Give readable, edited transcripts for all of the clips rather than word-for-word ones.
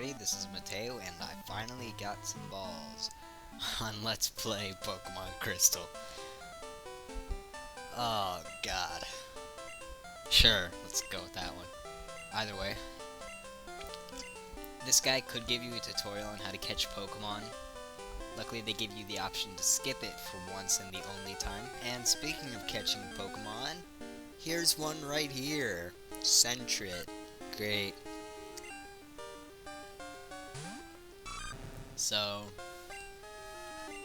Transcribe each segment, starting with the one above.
everybody, this is Mateo, and I finally got some balls on Let's Play Pokemon Crystal. Oh, God. Sure, let's go with that one. Either way, this guy could give you a tutorial on how to catch Pokemon. Luckily, they give you the option to skip it for once and the only time. And speaking of catching Pokemon, here's one right here. Sentret. Great. So,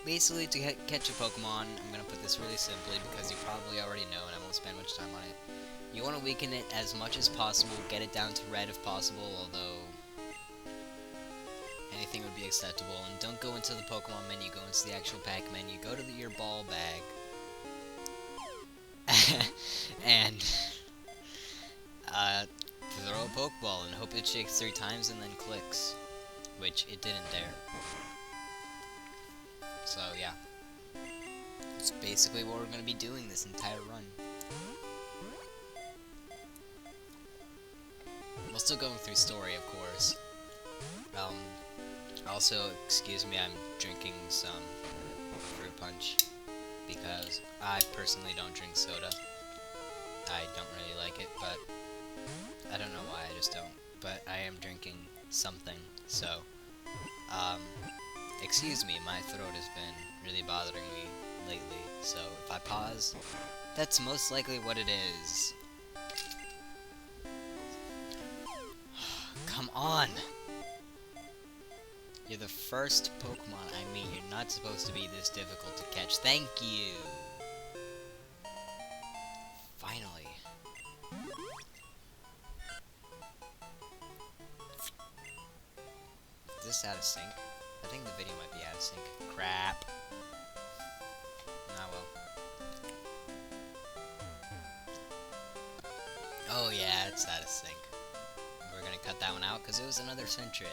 basically to catch a Pokemon, I'm going to put this really simply because you probably already know and I won't spend much time on it. You want to weaken it as much as possible, get it down to red if possible, although anything would be acceptable. And don't go into the Pokemon menu, go into the actual pack menu, go to your ball bag, and throw a Pokeball and hope it shakes 3 times and then clicks, which it didn't there. So yeah, that's basically what we're going to be doing this entire run. We're still going through story, of course. Also, excuse me, I'm drinking some fruit punch because I personally don't drink soda. I don't really like it, but I don't know why, I just don't. But I am drinking something, so excuse me, my throat has been really bothering me lately, so if I pause, that's most likely what it is. Come on! You're the first Pokemon I meet. You're not supposed to be this difficult to catch. Thank you! Finally. Is this out of sync? I think the video might be out of sync. Crap. Ah, well. Oh yeah, it's out of sync. We're gonna cut that one out because it was another Sentret.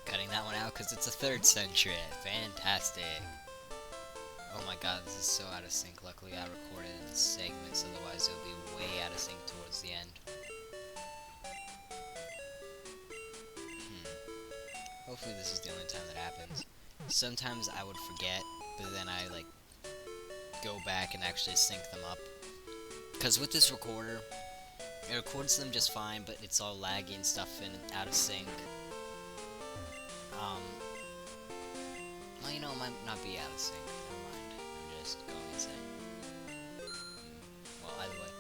Cutting that one out because it's a third Sentret. Fantastic. Oh my god, this is so out of sync. Luckily I recorded it in segments, otherwise it would be way out of sync towards the end. Hopefully this is the only time that happens. Sometimes I would forget, but then I like go back and actually sync them up. Because with this recorder, it records them just fine, but it's all laggy and stuff and out of sync. Well, you know, it might not be out of sync. Never mind. I'm just going insane. Well, either way,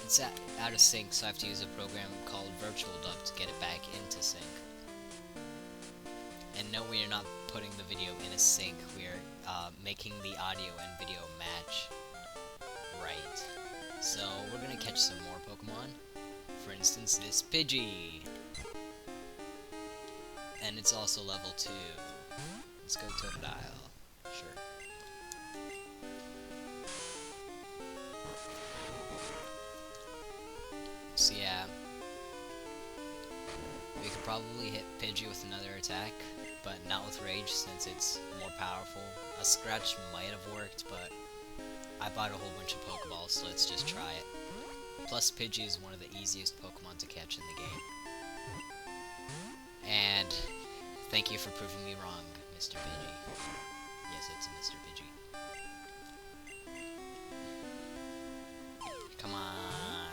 it's out of sync, so I have to use a program called Virtual Dub to get it back into sync. And no, we are not putting the video in a sync. We are making the audio and video match right. So we're gonna catch some more Pokemon. For instance, this Pidgey. And it's also level 2. Let's go Totodile. Sure. So yeah, we could probably hit Pidgey with another attack, but not with Rage since it's more powerful. A Scratch might have worked, but I bought a whole bunch of Pokeballs, so let's just try it. Plus, Pidgey is one of the easiest Pokemon to catch in the game. And thank you for proving me wrong, Mr. Pidgey. Yes, it's Mr. Pidgey. Come on.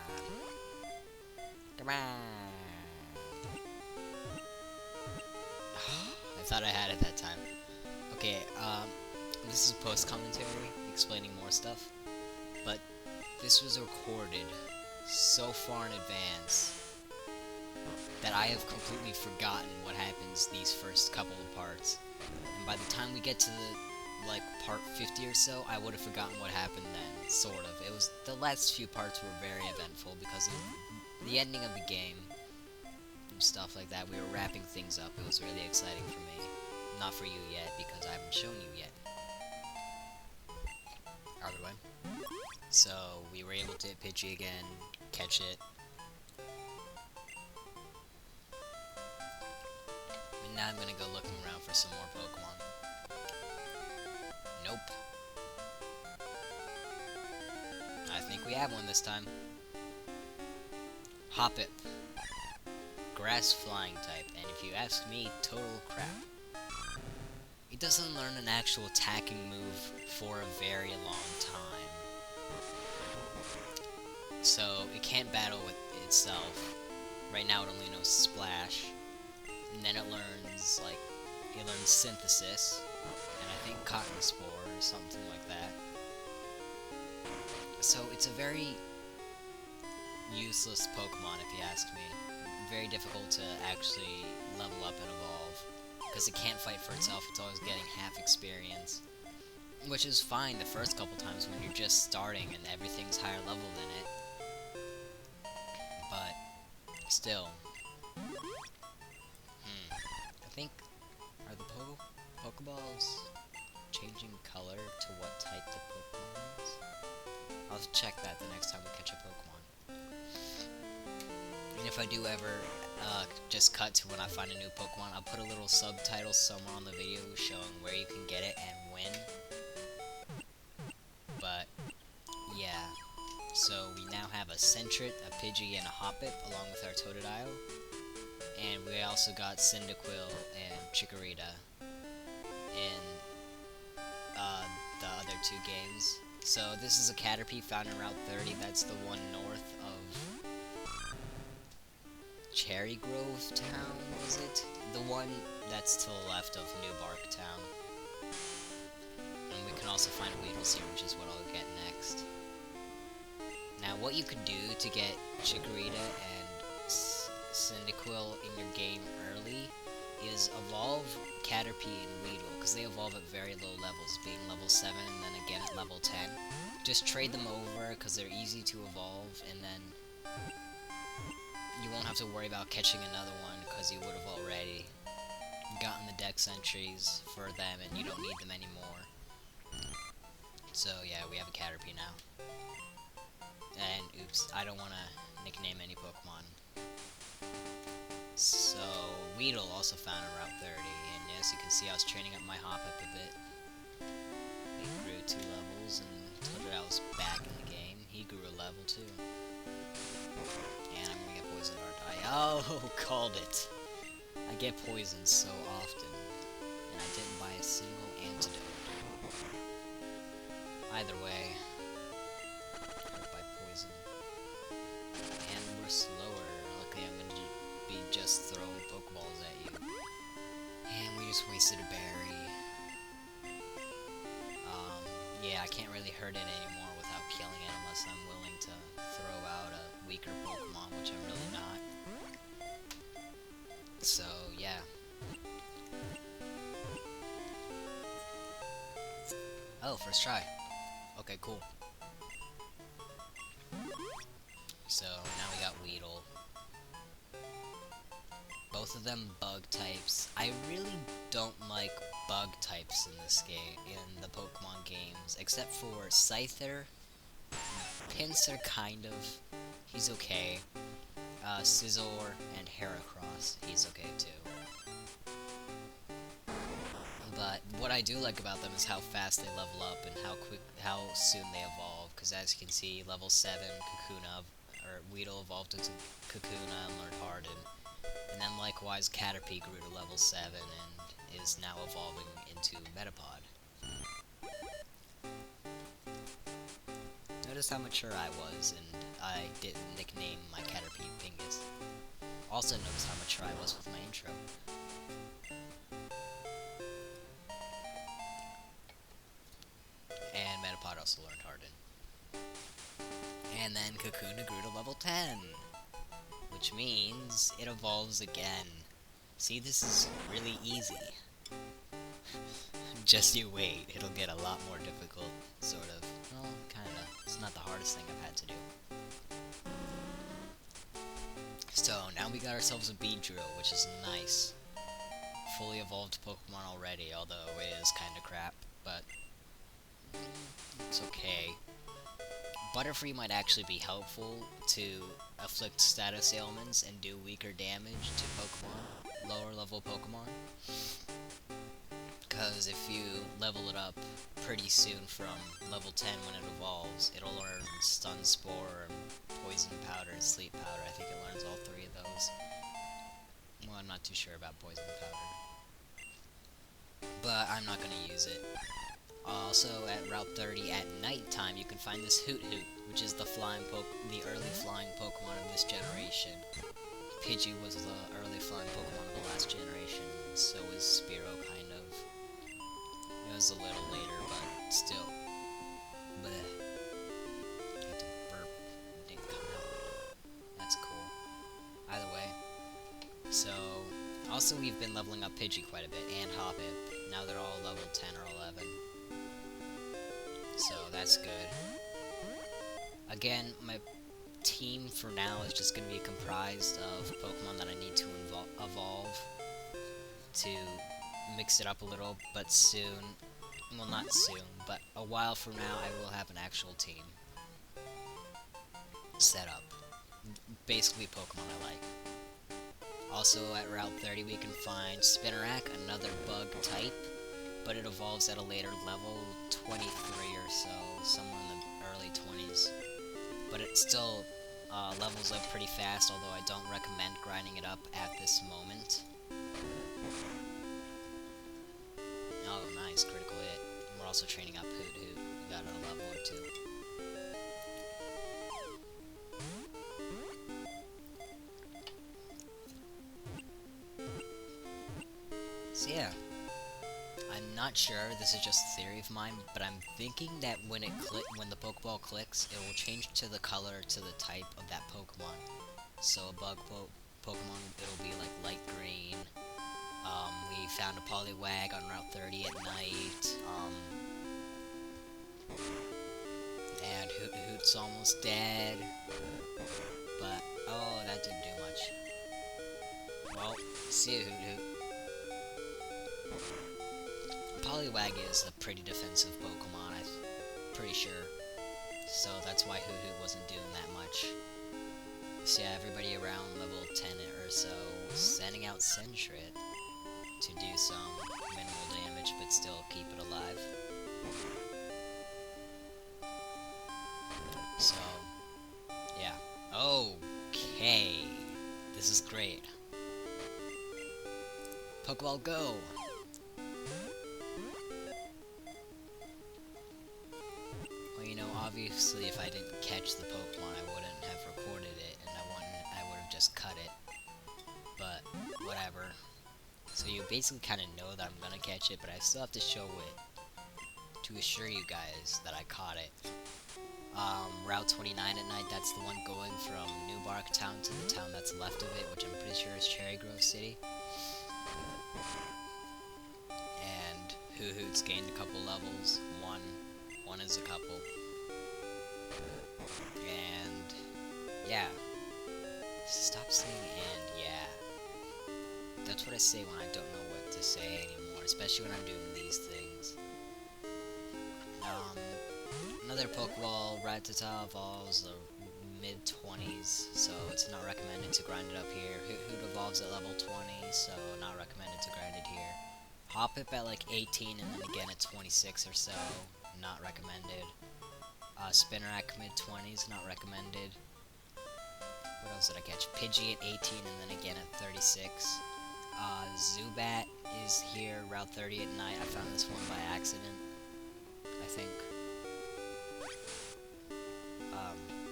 Come on. I thought I had it that time. Okay, this is post-commentary, explaining more stuff. But this was recorded so far in advance that I have completely forgotten what happens these first couple of parts. And by the time we get to the, like, part 50 or so, I would have forgotten what happened then, sort of. It was, the last few parts were very eventful because of the ending of the game and stuff like that. We were wrapping things up. It was really exciting for me. Not for you yet, because I haven't shown you yet. Either way. So, we were able to hit Pidgey again, catch it. And now I'm gonna go looking around for some more Pokemon. Nope. I think we have one this time. Hoppip. Grass flying type, and if you ask me, total crap. It doesn't learn an actual attacking move for a very long time. So it can't battle with itself. Right now it only knows Splash. And then it learns, Synthesis. And I think Cotton Spore or something like that. So it's a very useless Pokemon if you ask me. Very difficult to actually level up and evolve. Because it can't fight for itself, it's always getting half experience. Which is fine the first couple times when you're just starting and everything's higher level than it. But, still. I think, are the Pokeballs changing color to what type the Pokemon is? I'll check that the next time we catch a Pokemon. And if I do ever just cut to when I find a new Pokemon, I'll put a little subtitle somewhere on the video showing where you can get it and when. But, yeah. So we now have a Sentret, a Pidgey, and a Hoppip along with our Totodile. And we also got Cyndaquil and Chikorita in the other two games. So this is a Caterpie found in Route 30. That's the one north of Cherry Grove Town, was it? The one that's to the left of New Bark Town. And we can also find Weedles here, which is what I'll get next. Now, what you can do to get Chikorita and Cyndaquil in your game early is evolve Caterpie and Weedle, because they evolve at very low levels, being level 7 and then again at level 10. Just trade them over, because they're easy to evolve, and then you won't have to worry about catching another one, because you would have already gotten the dex entries for them, and you don't need them anymore. So yeah, we have a Caterpie now. And oops, I don't want to nickname any Pokemon. So, Weedle also found in Route 30, and as you can see, I was training up my Hoppip a bit. He grew 2 levels, and Totodile was back in the game. He grew a level too. And I'm gonna get poisoned, aren't I? Oh, called it! I get poisoned so often, and I didn't buy a single antidote. Either way, hurt by poison. And we're slower. Luckily, I'm gonna be just throwing Pokeballs at you. And we just wasted a berry. Yeah, I can't really hurt it anymore without killing it unless I'm willing to throw out a weaker Pokemon, which I'm really not. So, yeah. Oh, first try. Okay, cool. So, now we got Weedle. Both of them bug types. I really don't like bug types in this game, in the Pokemon games, except for Scyther. Pinsir, kind of. He's okay. Scizor and Heracross, he's okay too. But what I do like about them is how fast they level up and how soon they evolve. Because as you can see, level 7 Weedle evolved into Kakuna and learned Harden. And then likewise, Caterpie grew to level 7 and is now evolving into Metapod. Notice how mature I was, and I didn't nickname my Caterpie Bingus. Also notice how mature I was with my intro. And Metapod also learned Harden. And then Kakuna grew to level 10. Which means it evolves again. See, this is really easy. Just you wait, it'll get a lot more difficult, sort of. Well, kinda. It's not the hardest thing I've had to do. So, now we got ourselves a Beedrill, which is nice. Fully evolved Pokemon already, although it is kinda crap, but it's okay. Butterfree might actually be helpful to afflict status ailments and do weaker damage to Pokemon, lower level Pokemon. Because if you level it up pretty soon from level 10 when it evolves, it'll learn Stun Spore, Poison Powder, and Sleep Powder. I think it learns all three of those. Well, I'm not too sure about Poison Powder. But I'm not going to use it. Also, at Route 30 at nighttime, you can find this Hoot Hoot, which is the early flying Pokemon of this generation. Pidgey was the early flying Pokemon of the last generation, so is Spearow, kind of. It was a little later, but still. Bleh. I had to burp. It didn't come out. That's cool. Either way. So, also we've been leveling up Pidgey quite a bit, and Hoppip. Now they're all level 10 or 11. So, that's good. Again, my team for now is just going to be comprised of Pokemon that I need to evolve to mix it up a little, but soon, well, not soon, but a while from now, I will have an actual team set up. Basically Pokemon I like. Also at Route 30 we can find Spinarak, another bug type, but it evolves at a later level, 23 or so, somewhere in the early 20s. But it still levels up pretty fast, although I don't recommend grinding it up at this moment. Oh, nice, critical hit. We're also training up Hoot Hoot. We got a level or two. So yeah, I'm not sure, this is just a theory of mine, but I'm thinking that when when the Pokeball clicks, it will change to the color to the type of that Pokemon. So a bug Pokemon, it'll be like light green. We found a Poliwag on Route 30 at night. And Hoot Hoot's almost dead. But, oh, that didn't do much. Well, see you, Hoot Hoot. Poliwag is a pretty defensive Pokemon, I'm pretty sure. So that's why Hoot Hoot wasn't doing that much. So yeah, everybody around level 10 or so, sending out Sentret to do some minimal damage, but still keep it alive. So, yeah. Okay. This is great. Pokeball, go! Well, you know, obviously if I didn't catch the Pokemon, I wouldn't have recorded it, and I would have just cut it. But, whatever. So you basically kind of know that I'm gonna catch it, but I still have to show it to assure you guys that I caught it. Route 29 at night, that's the one going from New Bark Town to the town that's left of it, which I'm pretty sure is Cherry Grove City. And Hoot Hoot's gained a couple levels. One is a couple. And yeah. Stop saying and yeah. That's what I say when I don't know what to say anymore, especially when I'm doing these things. Another Pokeball, Rattata evolves the mid-20s, so it's not recommended to grind it up here. Hoot Hoot evolves at level 20, so not recommended to grind it here. Hoppip at like 18 and then again at 26 or so, not recommended. Spinarak mid-20s, not recommended. What else did I catch? Pidgey at 18 and then again at 36. Zubat is here, Route 30 at night. I found this one by accident, I think.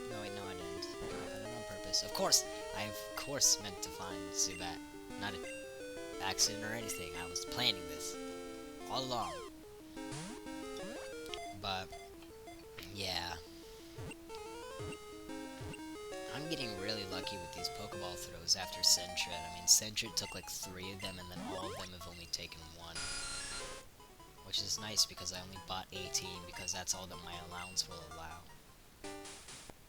No wait, no I didn't. I did it on purpose. Of course! I of course meant to find Zubat. Not an accident or anything. I was planning this all along. But, yeah. I'm getting really lucky with these Pokeball throws after Sentret. I mean, Sentret took like 3 of them, and then all of them have only taken 1. Which is nice, because I only bought 18, because that's all that my allowance will allow.